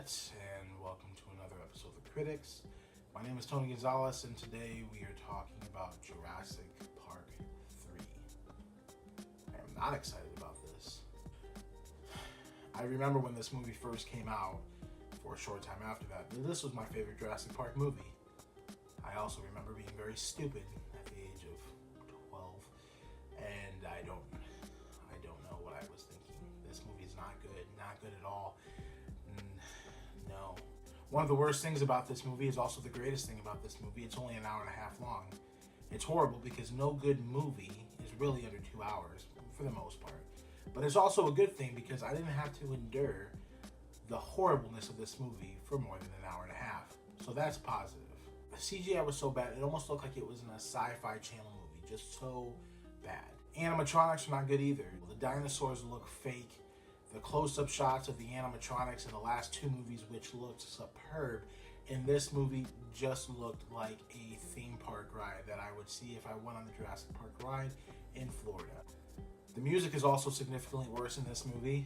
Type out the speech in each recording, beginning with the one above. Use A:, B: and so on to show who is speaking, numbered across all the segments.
A: internet, and welcome to another episode of The Critics. My name is Tony Gonzalez, and today we are talking about Jurassic Park 3. I am not excited about this. I remember when this movie first came out, for a short time after that, this was my favorite Jurassic Park movie. I also remember being very stupid at the age of 12, and I don't know what I was thinking. This movie's not good at all. No. One of the worst things about this movie is also the greatest thing about this movie. It's only an hour and a half long. It's horrible because no good movie is really under 2 hours, for the most part. But it's also a good thing because I didn't have to endure the horribleness of this movie for more than an hour and a half. So that's positive. The CGI was so bad, it almost looked like it was in a sci-fi channel movie. Just so bad. Animatronics are not good either. The dinosaurs look fake. The close-up shots of the animatronics in the last two movies, which looked superb, in this movie just looked like a theme park ride that I would see if I went on the Jurassic Park ride in Florida. The music is also significantly worse in this movie.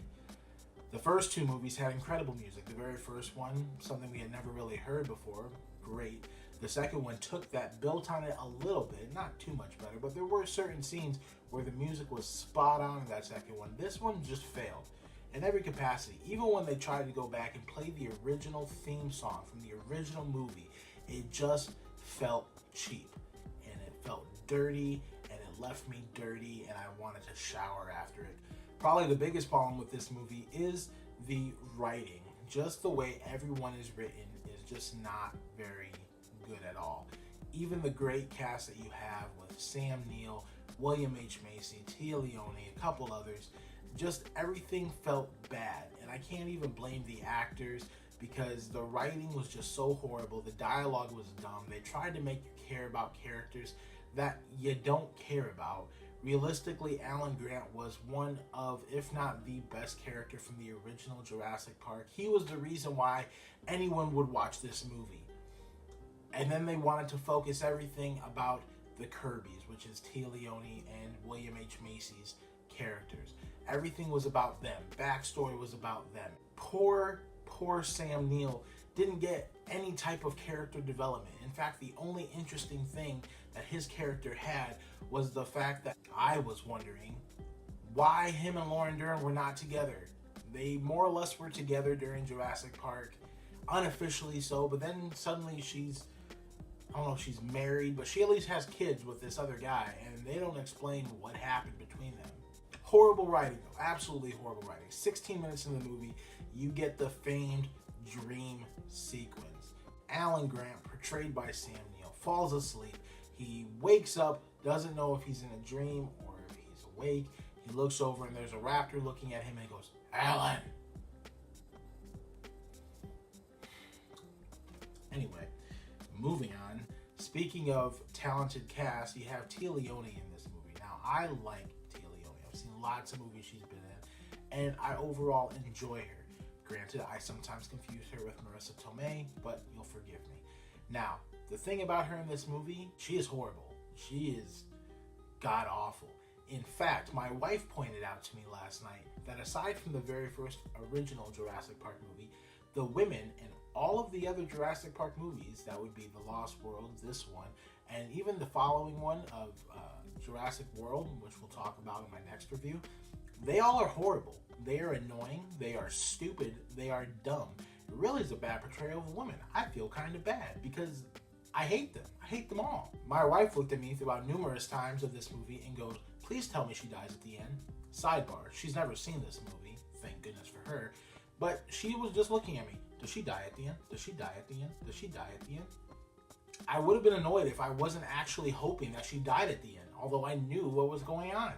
A: The first two movies had incredible music. The very first one, something we had never really heard before, great. The second one took that, built on it a little bit, not too much better, but there were certain scenes where the music was spot on in that second one. This one just failed in every capacity. Even when they tried to go back and play the original theme song from the original movie, it just felt cheap and it felt dirty and it left me dirty and I wanted to shower after it. Probably the biggest problem with this movie is the writing. Just the way everyone is written is just not very good at all. Even the great cast that you have with Sam Neill, William H. Macy, Tia Leone, a couple others, just everything felt bad. And I can't even blame the actors because the writing was just so horrible. The dialogue was dumb. They tried to make you care about characters that you don't care about. Realistically, Alan Grant was one of, if not the best character from the original Jurassic Park. He was the reason why anyone would watch this movie. And then they wanted to focus everything about the Kirbys, which is Tia Leone and William H. Macy's characters. Everything was about them. Backstory was about them. Poor Sam Neill didn't get any type of character development. In fact, the only interesting thing that his character had was the fact that I was wondering why him and Lauren Dern were not together. They more or less were together during Jurassic Park, unofficially so, but then suddenly I don't know if she's married, but she at least has kids with this other guy, and they don't explain what happened between them. Horrible writing, though. Absolutely horrible writing. 16 minutes in the movie, you get the famed dream sequence. Alan Grant, portrayed by Sam Neill, falls asleep. He wakes up, doesn't know if he's in a dream or if he's awake. He looks over and there's a raptor looking at him and he goes, "Alan!" Anyway, moving on. Speaking of talented cast, you have Tia Leone in this movie. Now, I like Tia Leone. I've seen lots of movies she's been in, and I overall enjoy her. Granted, I sometimes confuse her with Marissa Tomei, but you'll forgive me. Now, the thing about her in this movie, she is horrible. She is god-awful. In fact, my wife pointed out to me last night that aside from the very first original Jurassic Park movie, the women in all of the other Jurassic Park movies, that would be The Lost World, this one, and even the following one of Jurassic World, which we'll talk about in my next review, they all are horrible. They are annoying, they are stupid, they are dumb. It really is a bad portrayal of a woman. I feel kind of bad because I hate them. I hate them all. My wife looked at me throughout numerous times of this movie and goes, "Please tell me she dies at the end." Sidebar, she's never seen this movie, thank goodness for her. But she was just looking at me. Does she die at the end? Does she die at the end? Does she die at the end? I would have been annoyed if I wasn't actually hoping that she died at the end, although I knew what was going on.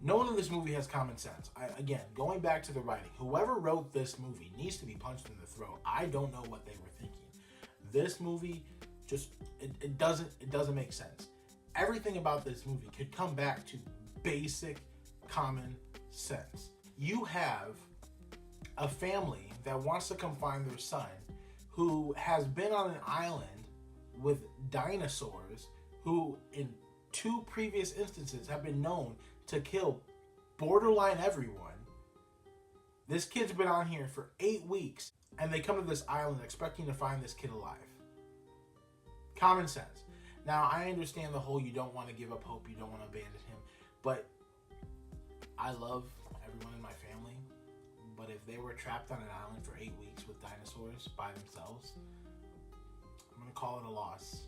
A: No one in this movie has common sense. Again, going back to the writing, whoever wrote this movie needs to be punched in the throat. I don't know what they were thinking. This movie just, it doesn't make sense. Everything about this movie could come back to basic common sense. You have a family that wants to come find their son who has been on an island with dinosaurs who in two previous instances have been known to kill borderline everyone. This kid's been on here for 8 weeks, and they come to this island expecting to find this kid alive. Common sense. Now, I understand the whole you don't want to give up hope, you don't want to abandon him, but I love everyone in my family, but if they were trapped on an island for 8 weeks with dinosaurs by themselves, I'm going to call it a loss.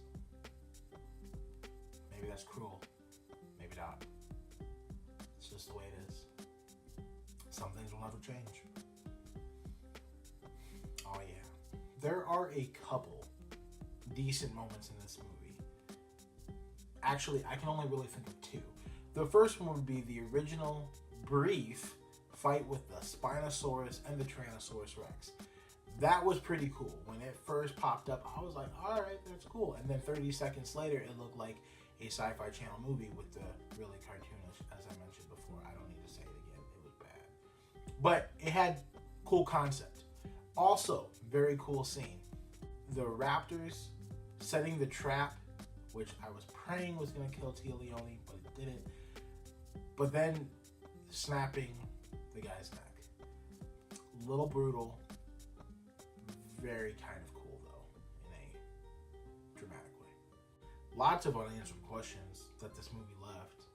A: Maybe that's cruel. Maybe not. It's just the way it is. Some things will never change. Oh yeah. There are a couple decent moments in this movie. Actually, I can only really think of two. The first one would be the original brief fight with the Spinosaurus and the Tyrannosaurus Rex. That was pretty cool. When it first popped up, I was like, alright, that's cool. And then 30 seconds later, it looked like a Sci-Fi Channel movie with the really cartoonish, as I mentioned before. I don't need to say it again. It was bad. But it had cool concept. Also, very cool scene. The raptors setting the trap, which I was praying was going to kill Tia Leone, but it didn't. But then snapping the guy's neck. Little brutal. Very kind of cool, though, in a dramatic way. Lots of unanswered questions that this movie left,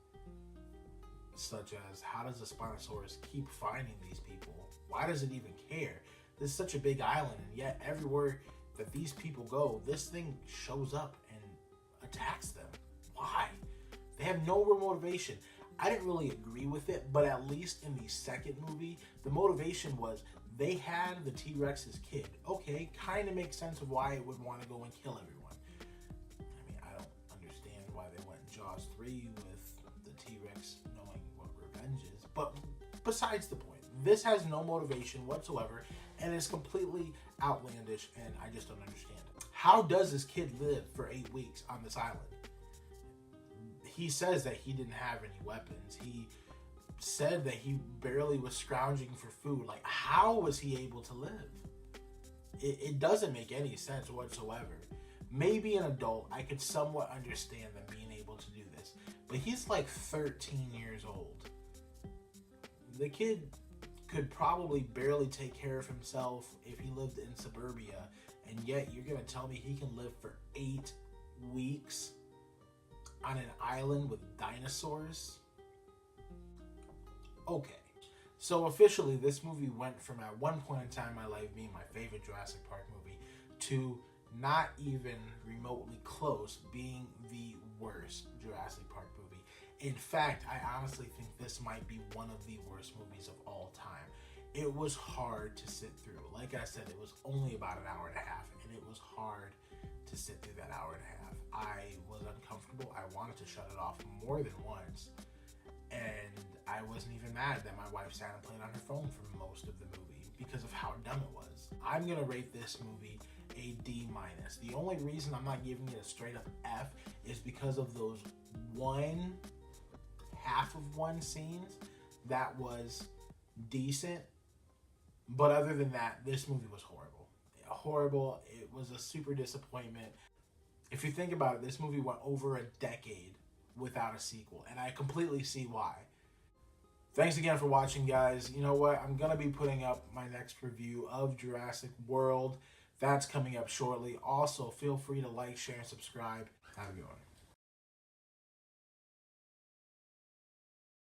A: such as how does the Spinosaurus keep finding these people? Why does it even care? This is such a big island, and yet everywhere that these people go, this thing shows up and attacks them. Why? They have no real motivation. I didn't really agree with it, but at least in the second movie, the motivation was they had the T-Rex's kid. Okay, kind of makes sense of why it would want to go and kill everyone. I mean, I don't understand why they went in Jaws 3 with the T-Rex knowing what revenge is, but besides the point, this has no motivation whatsoever, and it's completely outlandish, and I just don't understand it. How does this kid live for 8 weeks on this island? He says that he didn't have any weapons. He said that he barely was scrounging for food. Like, how was he able to live? It doesn't make any sense whatsoever. Maybe an adult, I could somewhat understand them being able to do this. But he's like 13 years old. The kid could probably barely take care of himself if he lived in suburbia. And yet you're going to tell me he can live for 8 weeks on an island with dinosaurs? Okay, so officially this movie went from at one point in time in my life being my favorite Jurassic Park movie to not even remotely close being the worst Jurassic Park movie. In fact, I honestly think this might be one of the worst movies of all time. It was hard to sit through. Like I said, it was only about an hour and a half, and it was hard to sit through that hour and a half. I was uncomfortable. I wanted to shut it off more than once. And I wasn't even mad that my wife sat and played on her phone for most of the movie because of how dumb it was. I'm going to rate this movie a D-. The only reason I'm not giving it a straight up F is because of those half of one scenes that was decent. But other than that, this movie was horrible. Horrible. It was a super disappointment. If you think about it, this movie went over a decade without a sequel, and I completely see why. Thanks again for watching, guys. You know what? I'm going to be putting up my next review of Jurassic World. That's coming up shortly. Also, feel free to like, share, and subscribe. Have a good one.